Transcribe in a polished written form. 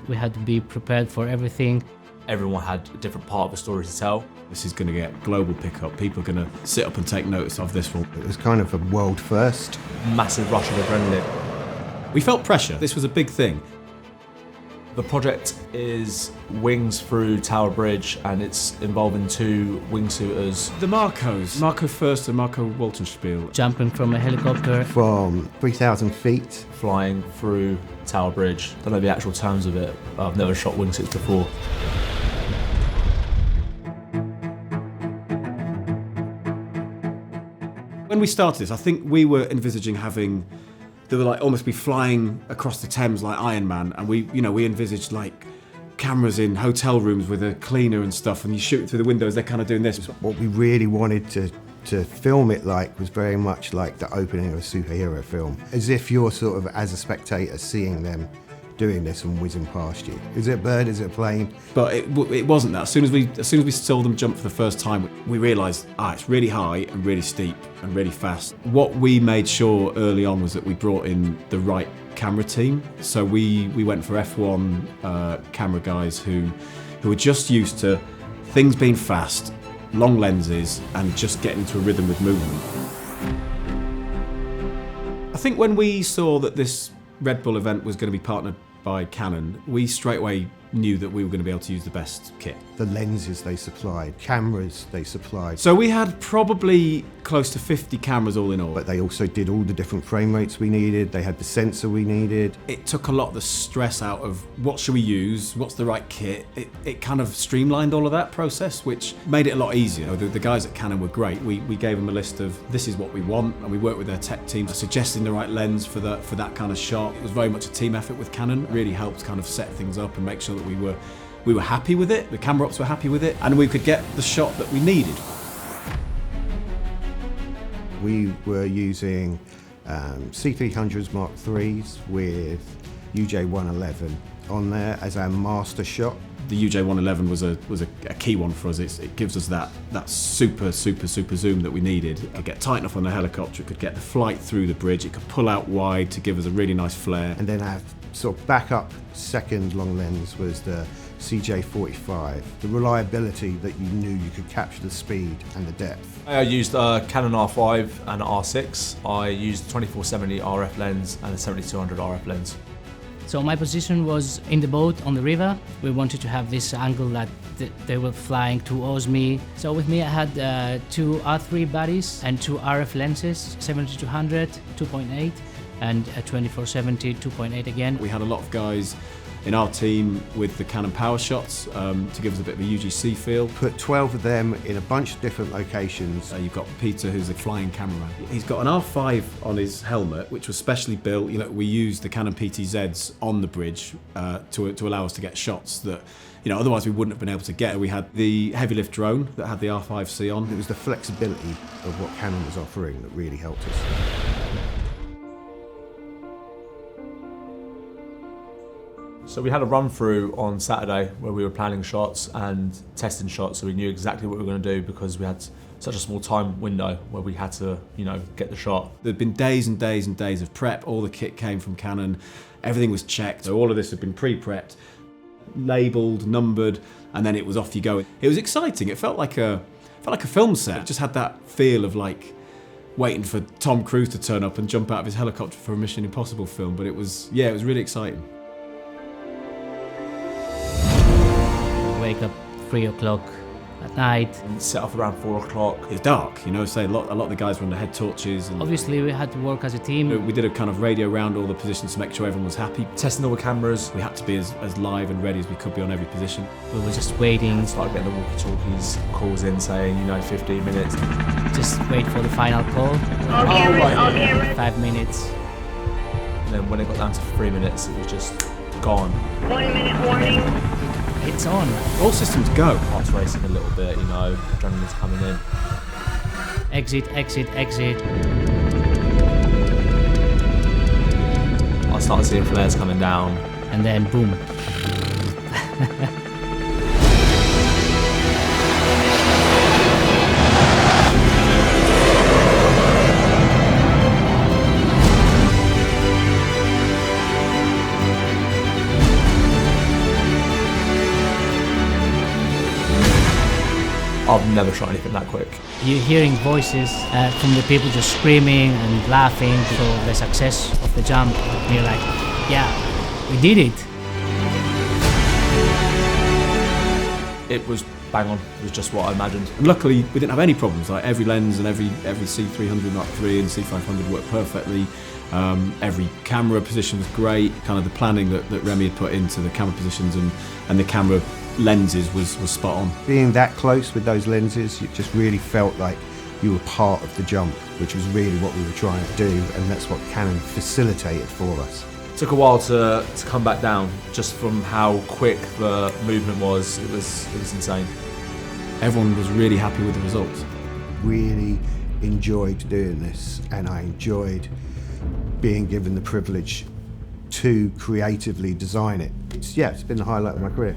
We had to be prepared for everything. Everyone had a different part of the story to tell. This is going to get global pickup. People are going to sit up and take notice of this one. It was kind of a world first. Massive rush of adrenaline. We felt pressure. This was a big thing. The project is wings through Tower Bridge, and it's involving 2 wingsuiters. The Marcos, Marco Fürst and Marco Waltenspiel. Jumping from a helicopter. From 3,000 feet. Flying through Tower Bridge. Don't know the actual terms of it. I've never shot wingsuits before. When we started this, I think we were envisaging having, they were like almost be flying across the Thames like Iron Man, and we envisaged like cameras in hotel rooms with a cleaner and stuff, and you shoot it through the windows, they're kind of doing this. What we really wanted to film it like was very much like the opening of a superhero film, as if you're sort of, as a spectator, seeing them doing this and whizzing past you. Is it a bird? Is it a plane? But it wasn't that. As soon as we saw them jump for the first time, we realised, it's really high and really steep and really fast. What we made sure early on was that we brought in the right camera team. So we went for F1 camera guys who were just used to things being fast, long lenses, and just getting into a rhythm with movement. I think when we saw that this Red Bull event was going to be partnered by Canon, we straight away knew that we were going to be able to use the best kit. The lenses they supplied, cameras they supplied. So we had probably close to 50 cameras all in all. But they also did all the different frame rates we needed, they had the sensor we needed. It took a lot of the stress out of what should we use, what's the right kit. It kind of streamlined all of that process, which made it a lot easier. The guys at Canon were great. We gave them a list of this is what we want, and we worked with their tech team suggesting the right lens for that kind of shot. It was very much a team effort with Canon. It really helped kind of set things up and make sure that we were happy with it, the camera ops were happy with it, and we could get the shot that we needed. We were using C300s Mark IIIs with UJ111 on there as our master shot. The UJ111 was a key one for us. It gives us that super zoom that we needed. It could get tight enough on the helicopter, it could get the flight through the bridge, it could pull out wide to give us a really nice flare. And then our sort of backup second long lens was the CJ45. The reliability that you knew you could capture the speed and the depth. I used a Canon R5 and an R6. I used the 24-70 RF lens and a 7200 RF lens. So my position was in the boat on the river. We wanted to have this angle that they were flying towards me. So with me I had 2 R3 bodies and 2 RF lenses, 70-200, 2.8, and a 24-70, 2.8 again. We had a lot of guys in our team with the Canon power shots to give us a bit of a UGC feel. Put 12 of them in a bunch of different locations. You've got Peter, who's a flying cameraman. He's got an R5 on his helmet, which was specially built. We used the Canon PTZs on the bridge to allow us to get shots that otherwise we wouldn't have been able to get. We had the heavy lift drone that had the R5C on. It was the flexibility of what Canon was offering that really helped us. So we had a run through on Saturday where we were planning shots and testing shots, so we knew exactly what we were going to do because we had such a small time window where we had to, get the shot. There'd been days and days and days of prep. All the kit came from Canon. Everything was checked. So all of this had been pre-prepped, labelled, numbered, and then it was off you go. It was exciting. It felt like a film set. It just had that feel of like waiting for Tom Cruise to turn up and jump out of his helicopter for a Mission Impossible film. But it was really exciting. Wake up 3 o'clock at night. And set off around 4 o'clock. It's dark, so a lot of the guys were under head torches. And Obviously we had to work as a team. We did a kind of radio around all the positions to make sure everyone was happy. Testing all the cameras. We had to be as live and ready as we could be on every position. We were just waiting. Started getting the walkie-talkies calls in saying, 15 minutes. Just wait for the final call. All cameras. 5 minutes. And then when it got down to 3 minutes, it was just gone. 1 minute warning. It's on. All systems go. Heart's racing a little bit, adrenaline's coming in. Exit. I started seeing flares coming down. And then boom. I've never shot anything that quick. You're hearing voices from the people just screaming and laughing for the success of the jump. And you're like, yeah, we did it. It was bang on. It was just what I imagined. And luckily, we didn't have any problems. Like every lens and every C300 Mark III and C500 worked perfectly. Every camera position was great. Kind of the planning that Remy had put into the camera positions and the camera lenses was spot on. Being that close with those lenses, it just really felt like you were part of the jump, which was really what we were trying to do, and that's what Canon facilitated for us. It took a while to come back down, just from how quick the movement was. It was insane. Everyone was really happy with the results. Really enjoyed doing this, and I enjoyed being given the privilege to creatively design it. It's been the highlight of my career.